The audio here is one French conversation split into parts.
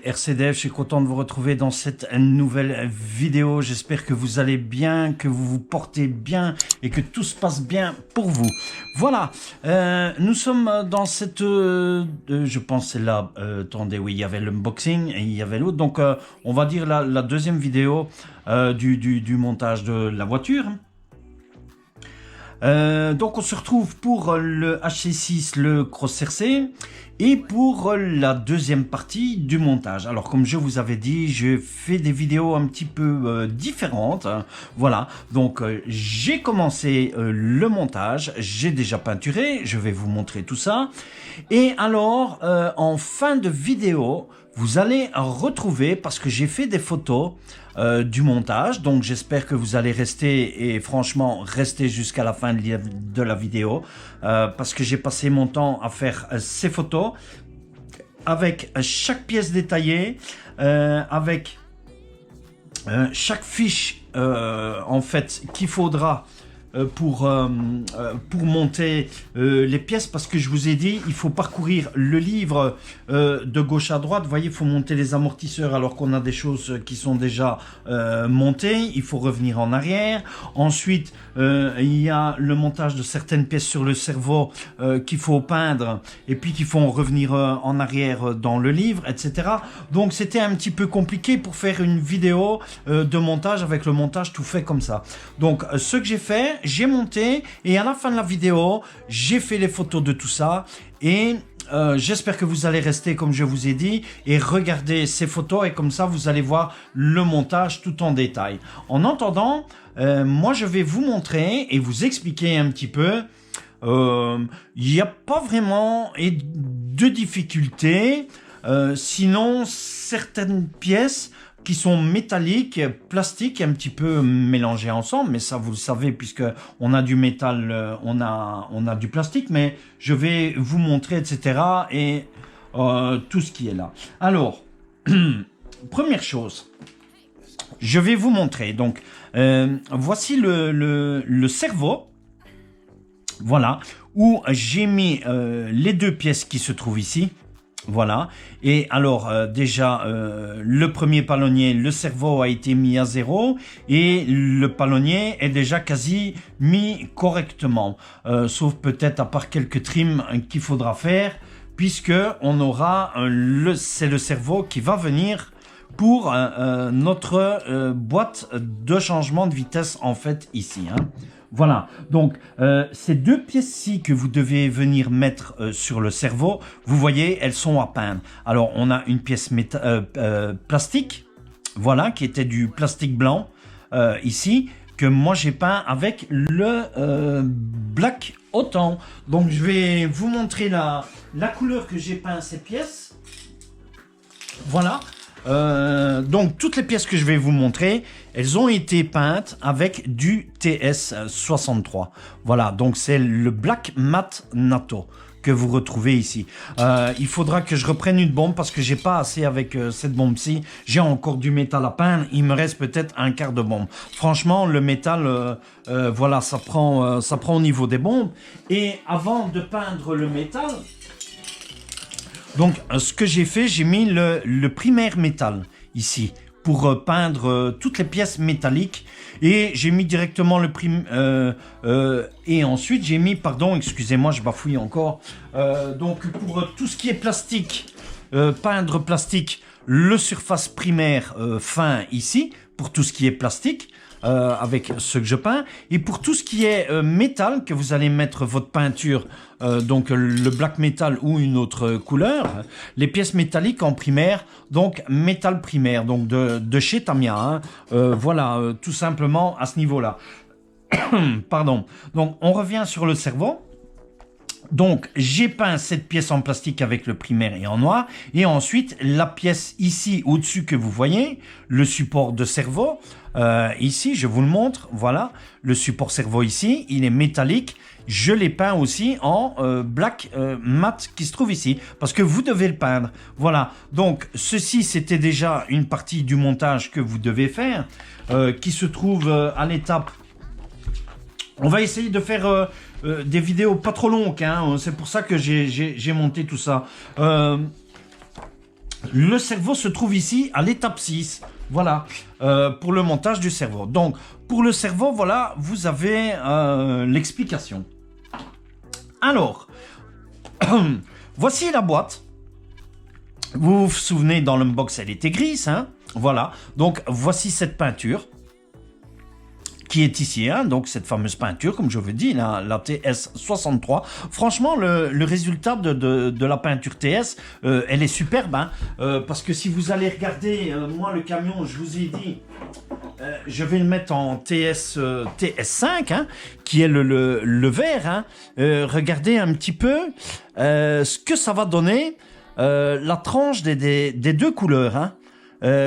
RCDF, je suis content de vous retrouver dans cette nouvelle vidéo. J'espère que vous allez bien, que vous vous portez bien et que tout se passe bien pour vous. Voilà, nous sommes dans cette, je pense c'est là, attendez, oui, il y avait l'unboxing et il y avait l'autre. Donc on va dire la deuxième vidéo du montage de la voiture. Donc on se retrouve pour le HC6, le Cross RC et pour la deuxième partie du montage. Alors comme je vous avais dit, je fais des vidéos un petit peu différentes, hein. Voilà, donc j'ai commencé le montage, j'ai déjà peinturé, je vais vous montrer tout ça. Et alors en fin de vidéo, vous allez retrouver, parce que j'ai fait des photos du montage, donc j'espère que vous allez rester, et franchement rester jusqu'à la fin de la vidéo, parce que j'ai passé mon temps à faire ces photos avec chaque pièce détaillée, avec chaque fiche en fait qu'il faudra pour monter les pièces, parce que je vous ai dit, il faut parcourir le livre de gauche à droite. Vous voyez, il faut monter les amortisseurs alors qu'on a des choses qui sont déjà montées. Il faut revenir en arrière. Ensuite, il y a le montage de certaines pièces sur le cerveau qu'il faut peindre et puis qu'il faut revenir en arrière dans le livre, etc. Donc, c'était un petit peu compliqué pour faire une vidéo de montage avec le montage tout fait comme ça. Donc, ce que j'ai fait, j'ai monté et à la fin de la vidéo, j'ai fait les photos de tout ça et j'espère que vous allez rester comme je vous ai dit et regarder ces photos, et comme ça vous allez voir le montage tout en détail. En attendant, moi je vais vous montrer et vous expliquer un petit peu. Il n'y a pas vraiment de difficultés, sinon certaines pièces qui sont métalliques, plastiques, un petit peu mélangés ensemble, mais ça vous le savez puisque on a du métal, on a du plastique, mais je vais vous montrer, etc. et tout ce qui est là. Alors, première chose, je vais vous montrer. Donc, voici le cerveau. Voilà, où j'ai mis les deux pièces qui se trouvent ici. Voilà, et alors déjà le premier palonnier, le cerveau a été mis à 0 et le palonnier est déjà quasi mis correctement, sauf peut-être à part quelques trims qu'il faudra faire, puisque on aura c'est le cerveau qui va venir pour notre boîte de changement de vitesse en fait ici, hein. Voilà, donc ces deux pièces-ci que vous devez venir mettre sur le cerveau, vous voyez, elles sont à peindre. Alors, on a une pièce plastique, voilà, qui était du plastique blanc, ici, que moi j'ai peint avec le Black Autant. Donc, je vais vous montrer la couleur que j'ai peint ces pièces. Voilà. Donc toutes les pièces que je vais vous montrer, elles ont été peintes avec du TS63. Voilà, donc c'est le Black Matte Natto que vous retrouvez ici. Il faudra que je reprenne une bombe parce que j'ai pas assez avec cette bombe-ci. J'ai encore du métal à peindre. Il me reste peut-être un quart de bombe. Franchement, le métal, voilà, ça prend au niveau des bombes. Et avant de peindre le métal, donc, ce que j'ai fait, j'ai mis le primaire métal ici pour peindre toutes les pièces métalliques, et j'ai mis directement le et ensuite j'ai mis, pardon, excusez-moi, je bafouille encore. Donc pour tout ce qui est plastique, peindre plastique, le surface primaire fin ici pour tout ce qui est plastique. Avec ce que je peins, et pour tout ce qui est métal, que vous allez mettre votre peinture, donc le black metal ou une autre couleur, les pièces métalliques en primaire, donc métal primaire, donc de chez Tamiya, hein. Voilà, tout simplement à ce niveau-là. Pardon. Donc on revient sur le cerveau. Donc j'ai peint cette pièce en plastique avec le primaire et en noir, et ensuite la pièce ici au-dessus que vous voyez, le support de cerveau, ici je vous le montre, voilà, le support cerveau ici, il est métallique, je l'ai peint aussi en black mat qui se trouve ici, parce que vous devez le peindre, voilà. Donc ceci c'était déjà une partie du montage que vous devez faire, qui se trouve à l'étape. On va essayer de faire des vidéos pas trop longues, hein. C'est pour ça que j'ai monté tout ça. Le cerveau se trouve ici à l'étape 6. Voilà, pour le montage du cerveau. Donc, pour le cerveau, voilà, vous avez l'explication. Alors, voici la boîte. Vous vous souvenez, dans l'unbox, elle était grise, hein? Voilà, donc voici cette peinture qui est ici, hein, donc cette fameuse peinture, comme je vous dis, la TS63. Franchement, le résultat de la peinture TS, elle est superbe, hein, parce que si vous allez regarder, moi le camion, je vous ai dit, je vais le mettre en TS5, hein, qui est le vert, hein. Regardez un petit peu ce que ça va donner, la tranche des deux couleurs, hein.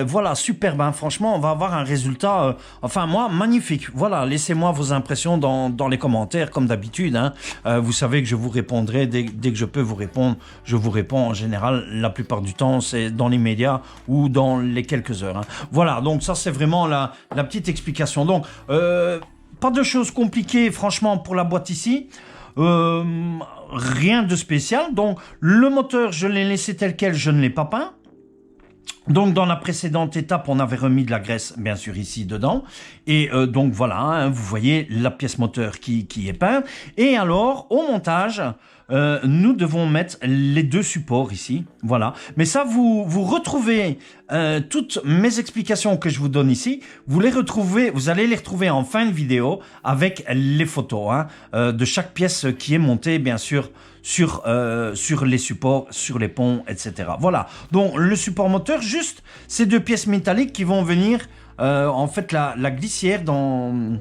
Voilà, superbe, hein. Franchement, on va avoir un résultat, enfin moi, magnifique. Voilà, laissez-moi vos impressions dans les commentaires, comme d'habitude, hein. Vous savez que je vous répondrai dès que je peux vous répondre. Je vous réponds en général, la plupart du temps, c'est dans les médias ou dans les quelques heures, hein. Voilà, donc ça c'est vraiment la petite explication. Donc, pas de choses compliquées, franchement, pour la boîte ici. Rien de spécial. Donc, le moteur, je l'ai laissé tel quel, je ne l'ai pas peint. Donc, dans la précédente étape, on avait remis de la graisse, bien sûr, ici, dedans. Et donc, voilà, hein, vous voyez la pièce moteur qui est peinte. Et alors, au montage, nous devons mettre les deux supports ici. Voilà. Mais ça, vous retrouvez toutes mes explications que je vous donne ici. Vous allez les retrouver en fin de vidéo avec les photos, hein, de chaque pièce qui est montée, bien sûr, sur les supports, sur les ponts, etc. Voilà, donc le support moteur, juste ces deux pièces métalliques qui vont venir, en fait, la glissière dans,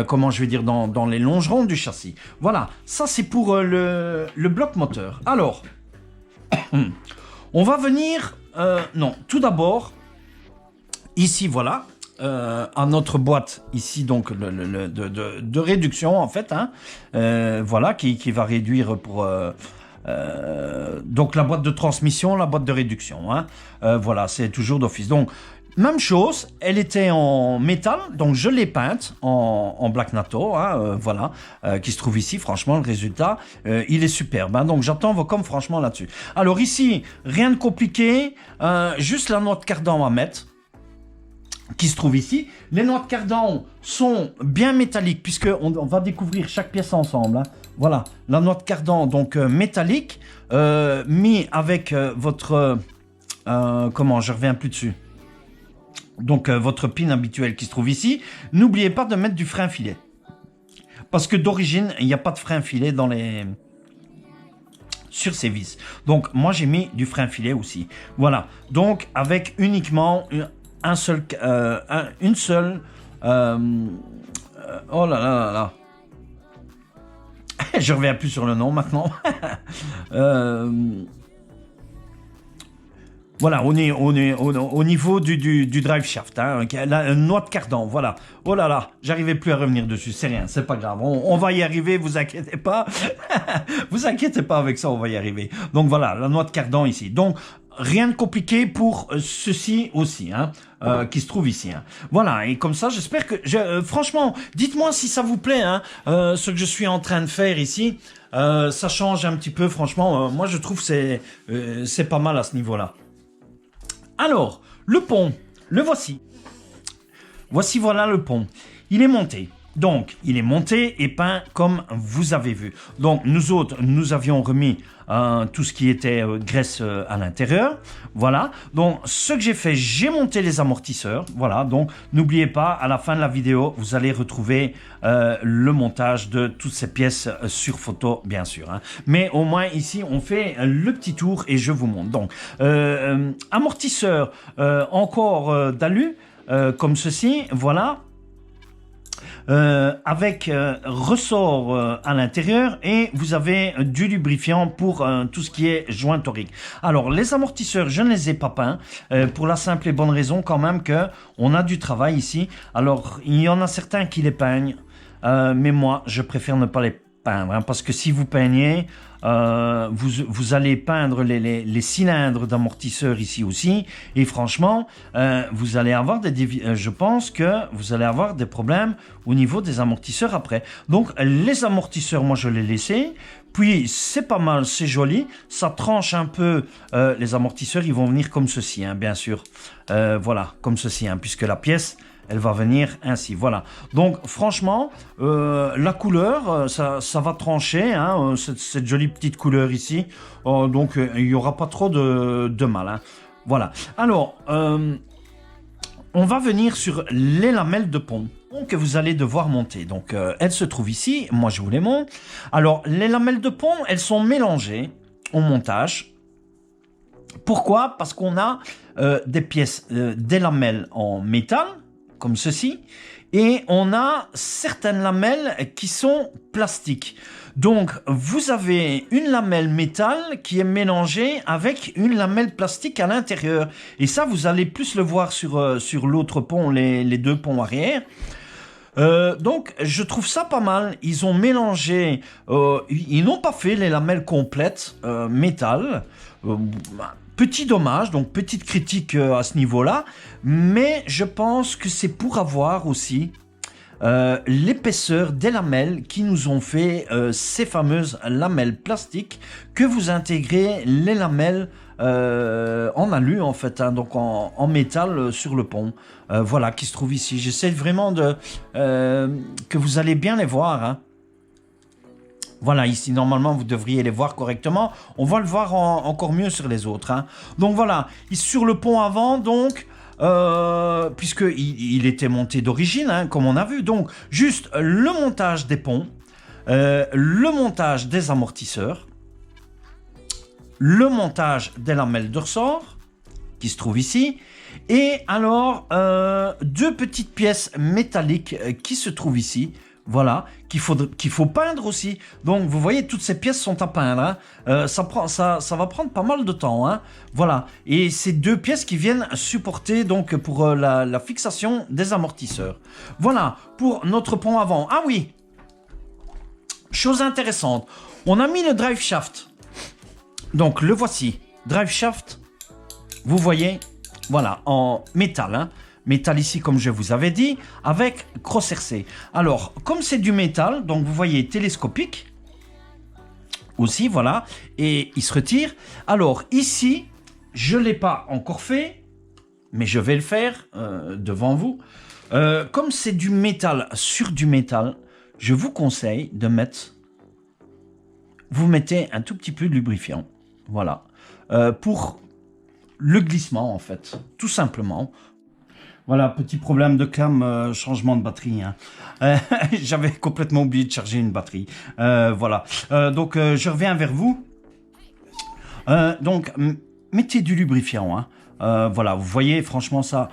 comment je vais dire, dans les longerons du châssis. Voilà, ça c'est pour le bloc moteur. Alors, on va venir, non, tout d'abord, ici, voilà, à notre boîte ici, donc de réduction en fait, hein, voilà, qui va réduire pour donc la boîte de transmission, la boîte de réduction, hein, voilà, c'est toujours d'office. Donc même chose, elle était en métal, donc je l'ai peinte en black natto, hein, voilà, qui se trouve ici. Franchement, le résultat, il est superbe, hein, donc j'attends vos coms franchement là-dessus. Alors ici, rien de compliqué, juste la noix de cardan à mettre, qui se trouve ici. Les noix de cardan sont bien métalliques, puisque on va découvrir chaque pièce ensemble, hein. Voilà, la noix de cardan, donc métallique, mis avec votre, comment, je reviens plus dessus. Donc votre pin habituel qui se trouve ici. N'oubliez pas de mettre du frein filet, parce que d'origine, il n'y a pas de frein filet sur ces vis. Donc moi j'ai mis du frein filet aussi. Voilà, donc avec uniquement une seule, oh là là là là, je reviens plus sur le nom maintenant. Voilà, on est au niveau du drive shaft, hein, la noix de cardan, voilà. Oh là là, j'arrivais plus à revenir dessus, c'est rien, c'est pas grave, on va y arriver, vous inquiétez pas. Vous inquiétez pas avec ça, on va y arriver. Donc voilà, la noix de cardan ici. Donc, rien de compliqué pour ceci aussi, hein, qui se trouve ici, hein. Voilà, et comme ça, j'espère que... franchement, dites-moi si ça vous plaît, hein, ce que je suis en train de faire ici. Ça change un petit peu, franchement. Moi, je trouve que c'est pas mal à ce niveau-là. Alors, le pont, le voici. Voici, voilà le pont. Il est monté. Donc, il est monté et peint comme vous avez vu. Donc, nous autres, nous avions remis tout ce qui était graisse à l'intérieur. Voilà. Donc, ce que j'ai fait, j'ai monté les amortisseurs. Voilà. Donc, n'oubliez pas, à la fin de la vidéo, vous allez retrouver le montage de toutes ces pièces sur photo, bien sûr, hein. Mais au moins, ici, on fait le petit tour et je vous montre. Donc, amortisseur encore d'alu, comme ceci. Voilà. Avec ressort à l'intérieur, et vous avez du lubrifiant pour tout ce qui est joint torique. Alors les amortisseurs, je ne les ai pas peints, pour la simple et bonne raison quand même que on a du travail ici. Alors il y en a certains qui les peignent, mais moi je préfère ne pas les peindre, hein, parce que si vous peignez, vous allez peindre les cylindres d'amortisseur ici aussi, et franchement, vous allez avoir je pense que vous allez avoir des problèmes au niveau des amortisseurs après. Donc les amortisseurs, moi je les laissé. Puis c'est pas mal, c'est joli, ça tranche un peu. Les amortisseurs, ils vont venir comme ceci, hein, bien sûr. Voilà, comme ceci, hein, puisque la pièce, elle va venir ainsi, voilà. Donc franchement, la couleur, ça va trancher, hein, cette jolie petite couleur ici. Donc il n'y aura pas trop de mal, hein. Voilà. Alors, on va venir sur les lamelles de pont que vous allez devoir monter. Donc, elles se trouvent ici. Moi, je vous les montre. Alors, les lamelles de pont, elles sont mélangées au montage. Pourquoi? Parce qu'on a des pièces, des lamelles en métal, comme ceci, et on a certaines lamelles qui sont plastiques. Donc, vous avez une lamelle métal qui est mélangée avec une lamelle plastique à l'intérieur. Et ça, vous allez plus le voir sur l'autre pont, les deux ponts arrière. Donc, je trouve ça pas mal. Ils ont mélangé, ils n'ont pas fait les lamelles complètes métal. Petit dommage, donc petite critique à ce niveau-là. Mais je pense que c'est pour avoir aussi l'épaisseur des lamelles qui nous ont fait ces fameuses lamelles plastiques que vous intégrez les lamelles en alu en fait, hein, donc en métal sur le pont, voilà, qui se trouve ici. J'essaie vraiment que vous allez bien les voir, hein. Voilà, ici, normalement, vous devriez les voir correctement. On va le voir encore mieux sur les autres, hein. Donc voilà, sur le pont avant, donc, puisqu'il était monté d'origine, hein, comme on a vu. Donc, juste le montage des ponts, le montage des amortisseurs, le montage des lamelles de ressort, qui se trouvent ici, et alors, deux petites pièces métalliques qui se trouvent ici. Voilà, qu'il faut peindre aussi. Donc, vous voyez, toutes ces pièces sont à peindre, hein. Ça va prendre pas mal de temps, hein. Voilà, et ces deux pièces qui viennent supporter donc pour la fixation des amortisseurs. Voilà, pour notre pont avant. Ah oui, chose intéressante, on a mis le drive shaft. Donc, le voici, drive shaft, vous voyez, voilà, en métal, hein. Métal ici, comme je vous avais dit, avec cross RC. Alors, comme c'est du métal, donc vous voyez télescopique aussi, voilà, et il se retire. Alors, ici, je ne l'ai pas encore fait, mais je vais le faire devant vous. Comme c'est du métal sur du métal, je vous conseille de mettre... Vous mettez un tout petit peu de lubrifiant, voilà, pour le glissement, en fait, tout simplement. Voilà, petit problème de cam, changement de batterie, hein. J'avais complètement oublié de charger une batterie. Voilà. Donc, je reviens vers vous. Donc, mettez du lubrifiant, hein. Voilà, vous voyez, franchement, ça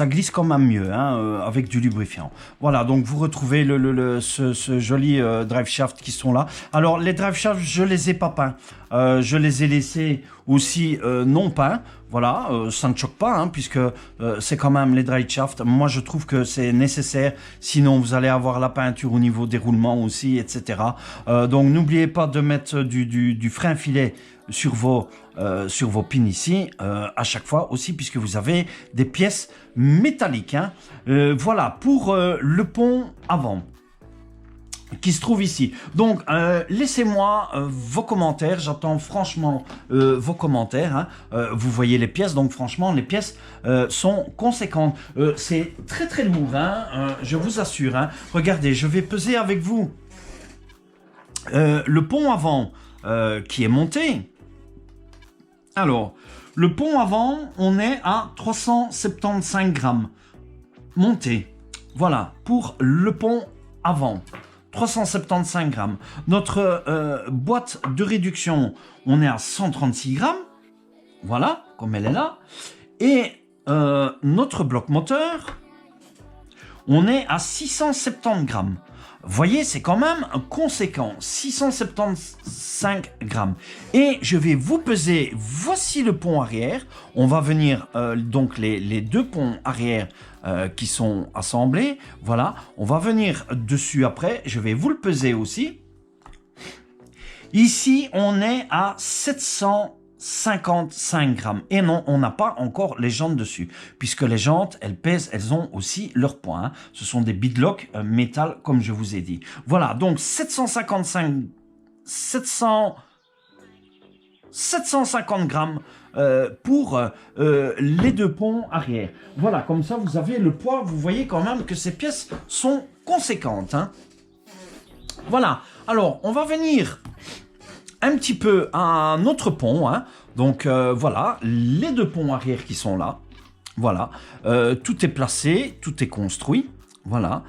glisse quand même mieux, hein, avec du lubrifiant. Voilà, donc vous retrouvez ce joli drive shaft qui sont là. Alors, les drive shafts, je les ai pas peints. Je les ai laissés aussi non peints. Voilà, ça ne choque pas, hein, puisque c'est quand même les drive shafts. Moi, je trouve que c'est nécessaire. Sinon, vous allez avoir la peinture au niveau des roulements aussi, etc. Donc, n'oubliez pas de mettre du frein filet sur vos pins ici, à chaque fois aussi, puisque vous avez des pièces métalliques, hein. Voilà, pour le pont avant, qui se trouve ici. Donc, laissez-moi vos commentaires. J'attends franchement vos commentaires, hein. Vous voyez les pièces, donc franchement, les pièces sont conséquentes. C'est très très lourd, hein, je vous assure, hein. Regardez, je vais peser avec vous le pont avant qui est monté. Alors, le pont avant, on est à 375 grammes monté. Voilà, pour le pont avant. 375 grammes. Notre boîte de réduction, on est à 136 grammes. Voilà, comme elle est là. Et notre bloc moteur, on est à 670 grammes. Vous voyez, c'est quand même conséquent. 675 grammes. Et je vais vous peser, voici le pont arrière. On va venir, donc les deux ponts arrière qui sont assemblés. Voilà, on va venir dessus après. Je vais vous le peser aussi. Ici, on est à 755 grammes. Et non, on n'a pas encore les jantes dessus, puisque les jantes, elles pèsent, elles ont aussi leur poids, hein. Ce sont des beadlock métal, comme je vous ai dit. Voilà, donc 750 grammes pour les deux ponts arrière. Voilà, comme ça, vous avez le poids. Vous voyez quand même que ces pièces sont conséquentes, hein. Voilà, alors, on va venir un petit peu à un autre pont, hein. Donc, voilà, les deux ponts arrière qui sont là. Voilà, tout est placé, tout est construit. Voilà.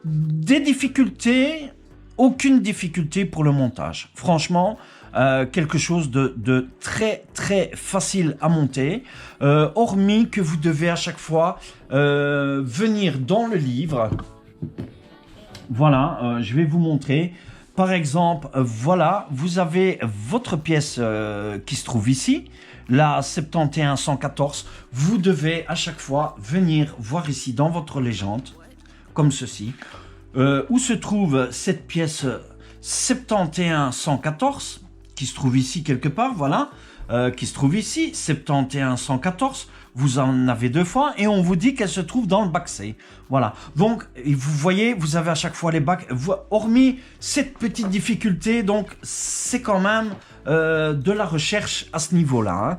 Des difficultés, aucune difficulté pour le montage. Franchement, quelque chose de très très facile à monter, hormis que vous devez à chaque fois venir dans le livre. Voilà, je vais vous montrer. Par exemple, voilà, vous avez votre pièce qui se trouve ici, la 71114. Vous devez à chaque fois venir voir ici dans votre légende, comme ceci, où se trouve cette pièce 71114, qui se trouve ici quelque part, voilà, qui se trouve ici, 71114. Vous en avez deux fois et on vous dit qu'elle se trouve dans le bac C. Voilà. Donc, vous voyez, vous avez à chaque fois les bacs. Hormis cette petite difficulté, donc c'est quand même de la recherche à ce niveau-là, hein.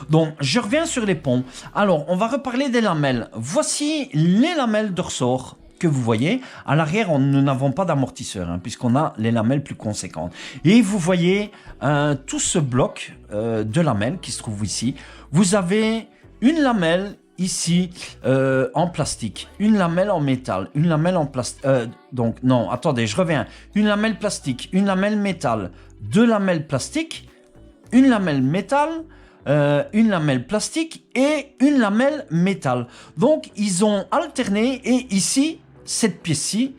Donc, je reviens sur les ponts. Alors, on va reparler des lamelles. Voici les lamelles de ressort que vous voyez. À l'arrière, nous n'avons pas d'amortisseur, hein, puisqu'on a les lamelles plus conséquentes. Et vous voyez tout ce bloc de lamelles qui se trouve ici. Vous avez une lamelle ici en plastique, une lamelle en métal, une lamelle en plastique. Donc, non, attendez, je reviens. Une lamelle plastique, une lamelle métal, deux lamelles plastiques, une lamelle métal, une lamelle plastique et une lamelle métal. Donc, ils ont alterné et ici, cette pièce-ci,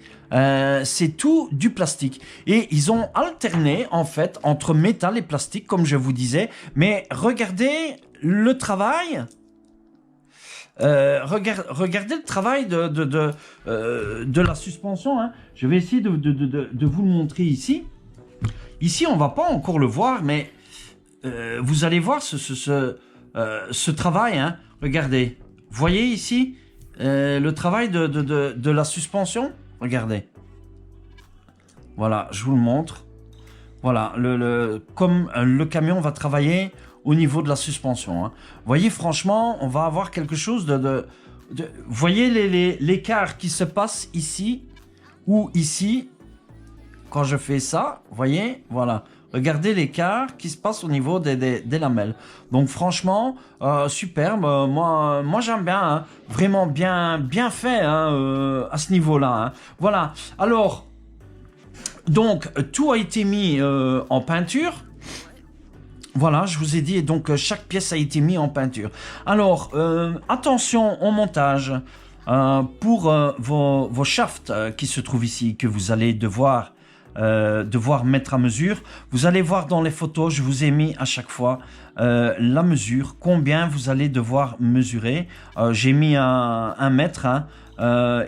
c'est tout du plastique. Et ils ont alterné, en fait, entre métal et plastique, comme je vous disais. Mais regardez le travail. Regardez le travail de la suspension, hein. Je vais essayer de vous le montrer ici. Ici, on ne va pas encore le voir, mais vous allez voir ce travail, hein. Regardez. Voyez ici le travail de la suspension. Regardez. Voilà, je vous le montre. Voilà, comme le camion va travailler au niveau de la suspension, hein. Voyez, franchement, on va avoir quelque chose voyez l'écart qui se passe ici ou ici quand je fais ça. Voyez, voilà. Regardez l'écart qui se passe au niveau des lamelles. Donc franchement, superbe. Moi j'aime bien, hein. Vraiment bien fait, hein, à ce niveau-là, hein. Voilà. Alors, donc tout a été mis en peinture. Voilà, je vous ai dit, donc chaque pièce a été mise en peinture. Alors, attention au montage pour vos shafts qui se trouvent ici, que vous allez devoir mettre à mesure. Vous allez voir dans les photos, je vous ai mis à chaque fois la mesure, combien vous allez devoir mesurer. J'ai mis un mètre, hein,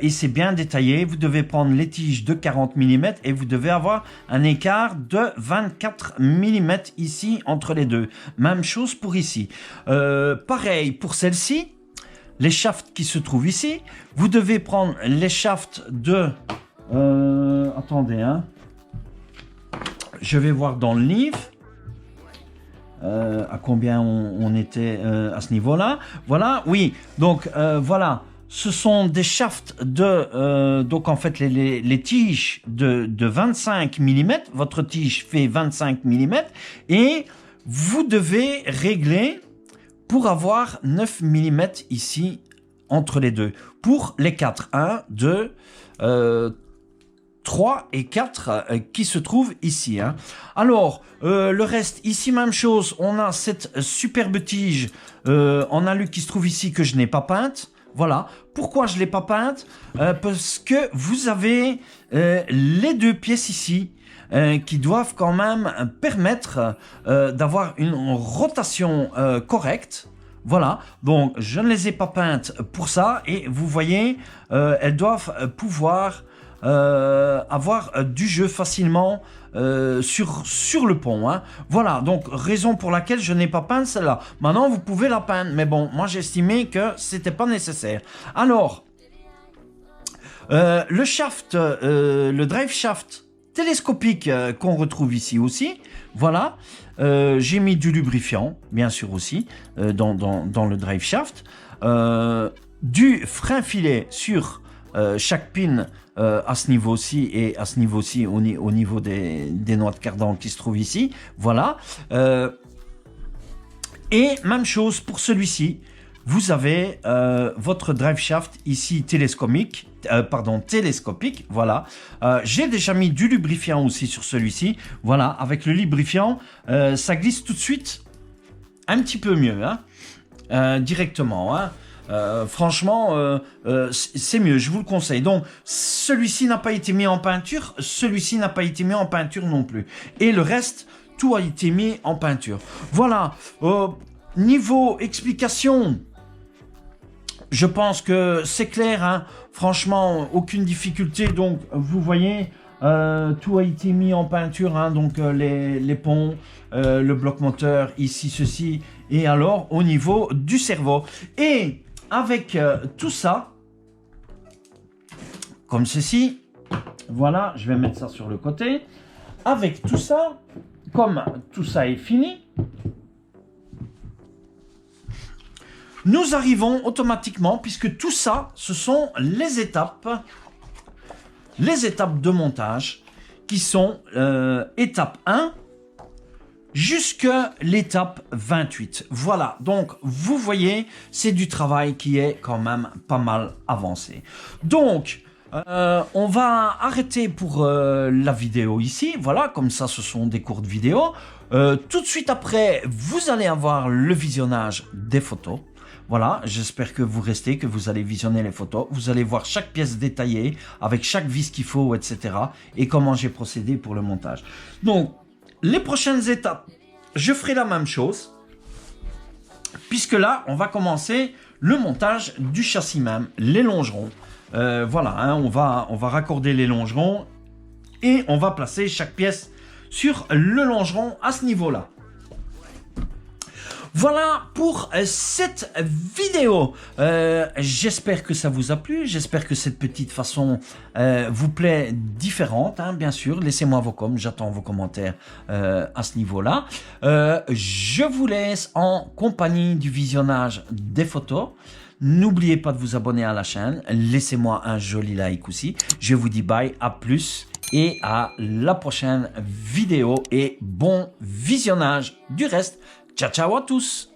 et c'est bien détaillé. Vous devez prendre les tiges de 40 mm et vous devez avoir un écart de 24 mm ici entre les deux. Même chose pour ici. Pareil pour celle-ci. Les shafts qui se trouvent ici, vous devez prendre les shafts de... attendez, hein. Je vais voir dans le livre à combien on était à ce niveau-là. Voilà, oui. Donc, voilà. Ce sont des shafts donc en fait, les tiges de 25 mm. Votre tige fait 25 mm. Et vous devez régler pour avoir 9 mm ici entre les deux. Pour les 4. 1, 2, 3 et 4 qui se trouvent ici, hein. Alors, le reste, ici, même chose. On a cette superbe tige en alu qui se trouve ici que je n'ai pas peinte. Voilà. Pourquoi je ne l'ai pas peinte? Parce que vous avez les deux pièces ici qui doivent quand même permettre d'avoir une rotation correcte. Voilà, donc je ne les ai pas peintes pour ça et vous voyez, elles doivent pouvoir avoir du jeu facilement sur le pont. Hein. Voilà, donc raison pour laquelle je n'ai pas peint celle-là. Maintenant, vous pouvez la peindre, mais bon, moi j'estimais que c'était pas nécessaire. Alors, le shaft, le drive shaft télescopique qu'on retrouve ici aussi, voilà. J'ai mis du lubrifiant, bien sûr aussi, dans le drive shaft. Du frein filet sur chaque pin à ce niveau-ci et à ce niveau-ci au niveau des noix de cardan qui se trouvent ici. Voilà. Et même chose pour celui-ci. Vous avez votre drive shaft ici télescopique, voilà. J'ai déjà mis du lubrifiant aussi sur celui-ci, voilà. Avec le lubrifiant, ça glisse tout de suite un petit peu mieux, hein, directement. Hein. Franchement, c'est mieux, je vous le conseille. Donc, celui-ci n'a pas été mis en peinture, celui-ci n'a pas été mis en peinture non plus. Et le reste, tout a été mis en peinture. Voilà. Niveau explication, je pense que c'est clair, hein. Franchement, aucune difficulté. Donc, vous voyez, tout a été mis en peinture, hein. Donc, les ponts, le bloc moteur, ici, ceci. Et alors, au niveau du cerveau. Et avec tout ça, comme ceci, voilà, je vais mettre ça sur le côté. Avec tout ça, comme tout ça est fini, nous arrivons automatiquement, puisque tout ça, ce sont les étapes de montage qui sont étape 1 jusqu'à l'étape 28. Voilà, donc vous voyez, c'est du travail qui est quand même pas mal avancé. Donc, on va arrêter pour la vidéo ici. Voilà, comme ça, ce sont des courtes vidéos. Tout de suite après, vous allez avoir le visionnage des photos. Voilà, j'espère que vous restez, que vous allez visionner les photos. Vous allez voir chaque pièce détaillée, avec chaque vis qu'il faut, etc. Et comment j'ai procédé pour le montage. Donc, les prochaines étapes, je ferai la même chose. Puisque là, on va commencer le montage du châssis même, les longerons. Voilà, hein, on va raccorder les longerons. Et on va placer chaque pièce sur le longeron à ce niveau-là. Voilà pour cette vidéo. J'espère que ça vous a plu. J'espère que cette petite façon vous plaît différente. Hein, bien sûr, laissez-moi vos coms. J'attends vos commentaires à ce niveau-là. Je vous laisse en compagnie du visionnage des photos. N'oubliez pas de vous abonner à la chaîne. Laissez-moi un joli like aussi. Je vous dis bye, à plus et à la prochaine vidéo. Et bon visionnage du reste. Ciao, ciao à tous!